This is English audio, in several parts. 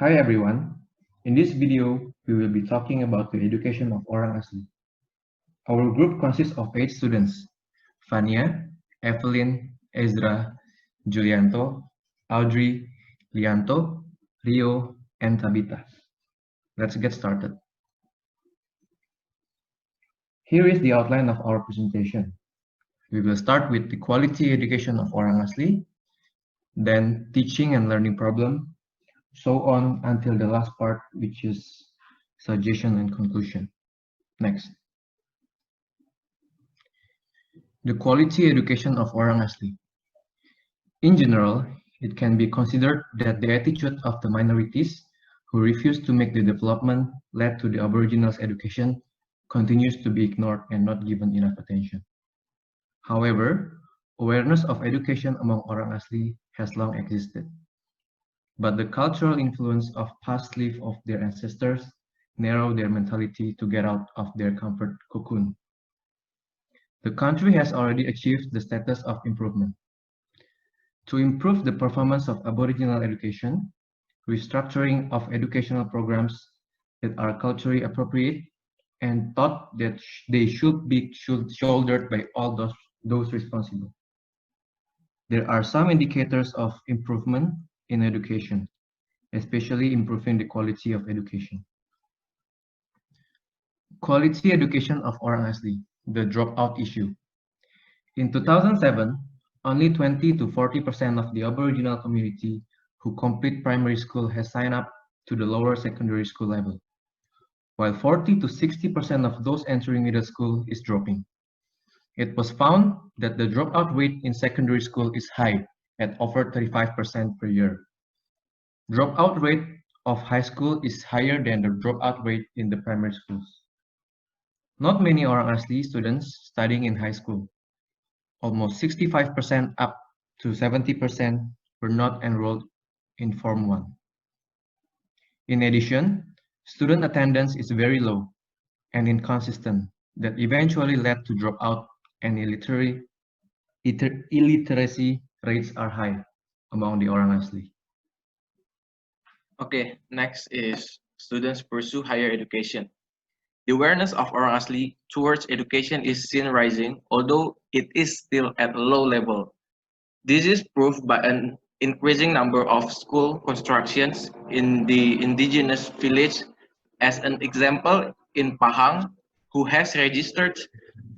Hi everyone. In this video, we will be talking about the education of Orang Asli. Our group consists of 8 students: Vania, Evelyn, Ezra, Julianto, Audri, Lianto, Rio, and Tabita. Let's get started. Here is the outline of our presentation. We will start with the quality education of Orang Asli, then teaching and learning problem, so on until the last part, which is suggestion and conclusion. Next. The quality education of Orang Asli. In general, it can be considered that the attitude of the minorities who refuse to make the development led to the Aboriginals' education continues to be ignored and not given enough attention. However, awareness of education among Orang Asli has long existed. But the cultural influence of past life of their ancestors narrow their mentality to get out of their comfort cocoon. The country has already achieved the status of improvement. To improve the performance of Aboriginal education, restructuring of educational programs that are culturally appropriate and thought that they should be shouldered by all those responsible. There are some indicators of improvement in education, especially improving the quality of education. Quality education of Orang Asli, the dropout issue. In 2007, only 20 to 40% of the Aboriginal community who complete primary school has signed up to the lower secondary school level, while 40 to 60% of those entering middle school is dropping. It was found that the dropout rate in secondary school is high at over 35% per year. Dropout rate of high school is higher than the dropout rate in the primary schools. Not many Orang Asli students studying in high school. Almost 65% up to 70% were not enrolled in Form 1. In addition, student attendance is very low and inconsistent that eventually led to dropout, and illiteracy rates are high among the Orang Asli. Okay, next is students pursue higher education. The awareness of Orang Asli towards education is seen rising, although it is still at a low level. This is proved by an increasing number of school constructions in the indigenous village. As an example, in Pahang, who has registered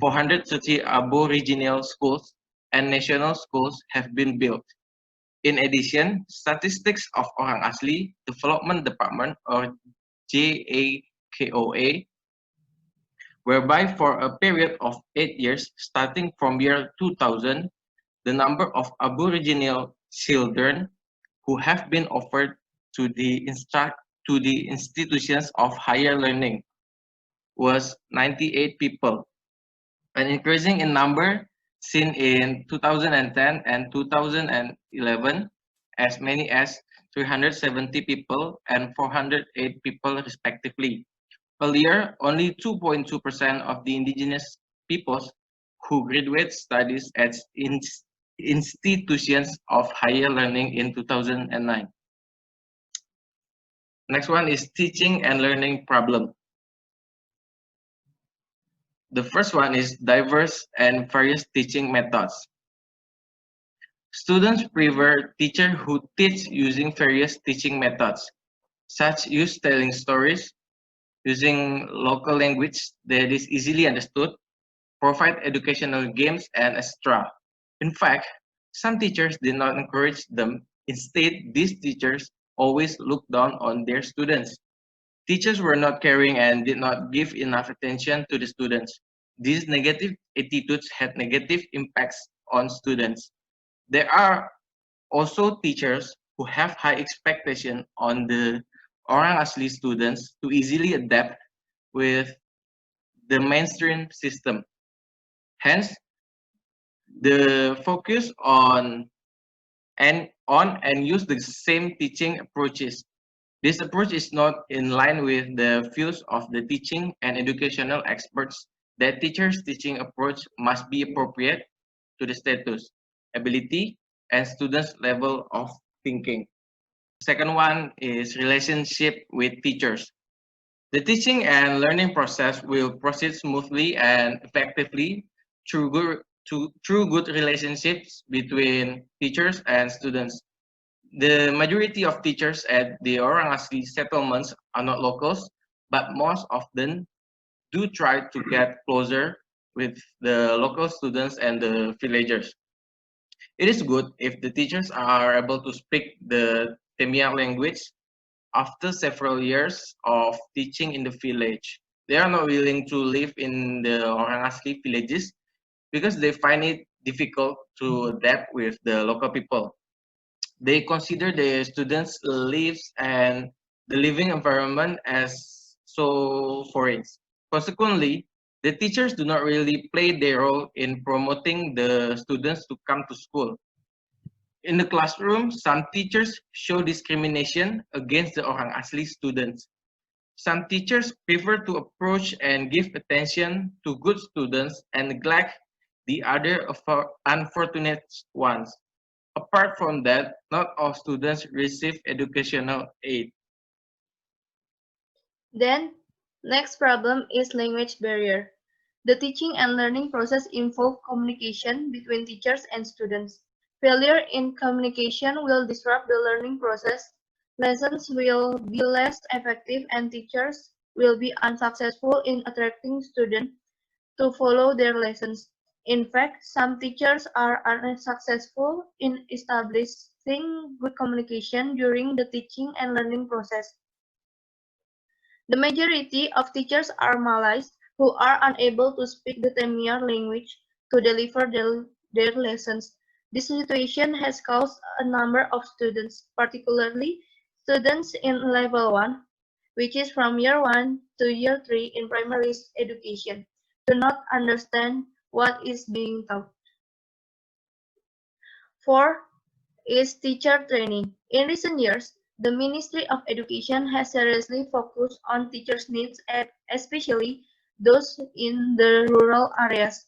430 Aboriginal schools and national schools have been built. In addition, statistics of Orang Asli Development Department, or JAKOA, whereby for a period of 8 years, starting from year 2000, the number of Aboriginal children who have been offered to the institutions of higher learning was 98 people, an increasing in number seen in 2010 and 2011 as many as 370 people and 408 people respectively. Earlier, only 2.2% of the indigenous peoples who graduate studies at institutions of higher learning in 2009. Next one is teaching and learning problem. The first one is diverse and various teaching methods. Students prefer teachers who teach using various teaching methods, such as telling stories, using local language that is easily understood, provide educational games, and etc. In fact, some teachers did not encourage them. Instead, these teachers always looked down on their students. Teachers were not caring and did not give enough attention to the students. These negative attitudes had negative impacts on students. There are also teachers who have high expectation on the Orang Asli students to easily adapt with the mainstream system. Hence, the focus on and use the same teaching approaches. This approach is not in line with the views of the teaching and educational experts that teachers' teaching approach must be appropriate to the status, ability, and students' level of thinking. Second one is relationship with teachers. The teaching and learning process will proceed smoothly and effectively through good relationships between teachers and students. The majority of teachers at the Orang Asli settlements are not locals, but most often do try to get closer with the local students and the villagers. It is good if the teachers are able to speak the Temia language after several years of teaching in the village. They are not willing to live in the Orang Asli villages because they find it difficult to adapt with the local people. They consider the students' lives and the living environment as so foreign. Consequently, the teachers do not really play their role in promoting the students to come to school. In the classroom, some teachers show discrimination against the Orang Asli students. Some teachers prefer to approach and give attention to good students and neglect the other unfortunate ones. Apart from that, not all students receive educational aid. Then, next problem is language barrier. The teaching and learning process involves communication between teachers and students. Failure in communication will disrupt the learning process. Lessons will be less effective and teachers will be unsuccessful in attracting students to follow their lessons. In fact, some teachers are unsuccessful in establishing good communication during the teaching and learning process. The majority of teachers are Malays who are unable to speak the Tamil language to deliver their lessons. This situation has caused a number of students, particularly students in level 1, which is from year 1 to year 3 in primary education, to not understand what is being taught. 4 is teacher training. In recent years, the Ministry of Education has seriously focused on teachers' needs, especially those in the rural areas,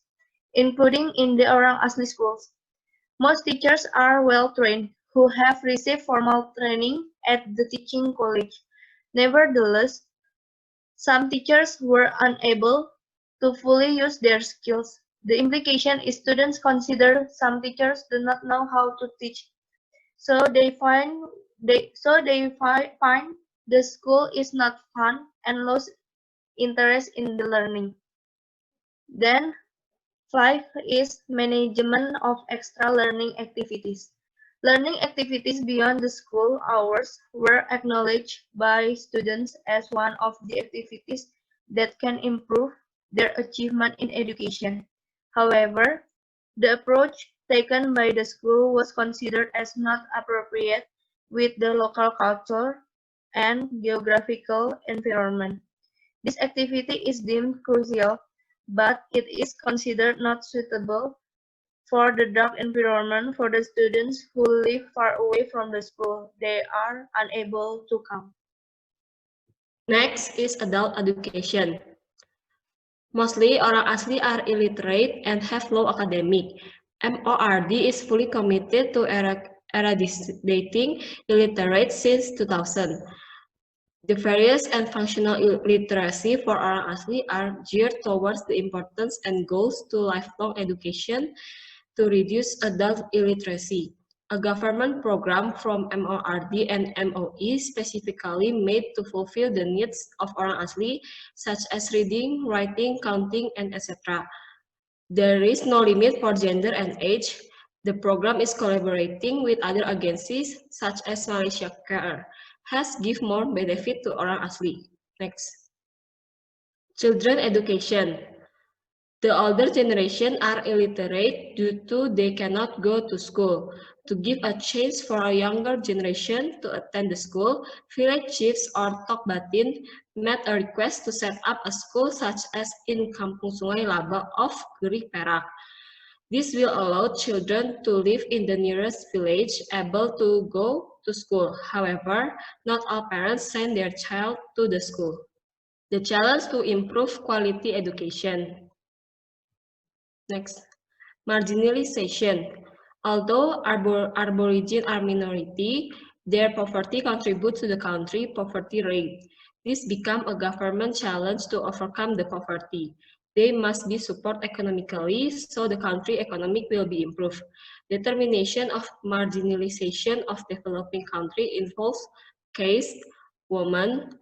including in the Orang Asli schools. Most teachers are well trained, who have received formal training at the teaching college. Nevertheless, some teachers were unable to fully use their skills. The implication is students consider some teachers do not know how to teach, so they find the school is not fun and lose interest in the learning. Then 5 is management of extra learning activities. Learning activities beyond the school hours were acknowledged by students as one of the activities that can improve their achievement in education. However, the approach taken by the school was considered as not appropriate with the local culture and geographical environment. This activity is deemed crucial, but it is considered not suitable for the dark environment for the students who live far away from the school. They are unable to come. Next is adult education. Mostly Orang Asli are illiterate and have low academic. MORD is fully committed to eradicating illiterate since 2000. The various and functional literacy for Orang Asli are geared towards the importance and goals to lifelong education to reduce adult illiteracy. A government program from MORD and MOE specifically made to fulfill the needs of Orang Asli, such as reading, writing, counting, and etc. There is no limit for gender and age. The program is collaborating with other agencies, such as Malaysia Care, has give more benefit to Orang Asli. Next. Children education. The older generation are illiterate due to they cannot go to school. To give a chance for a younger generation to attend the school, village chiefs or Tokbatin made a request to set up a school such as in Kampung Sungai Laba of Geri Perak. This will allow children to live in the nearest village able to go to school. However, not all parents send their child to the school. The challenge to improve quality education. Next, marginalization. Although Aborigine are minority, Their poverty contributes to the country poverty rate. This becomes a government challenge to overcome the poverty. They must be supported economically so the country economic will be improved. Determination of marginalization of developing country involves caste, women,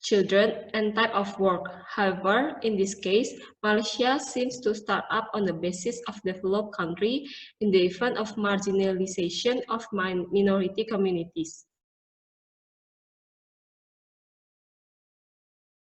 children, and type of work. However, in this case, Malaysia seems to start up on the basis of developed country in the event of marginalization of minority communities.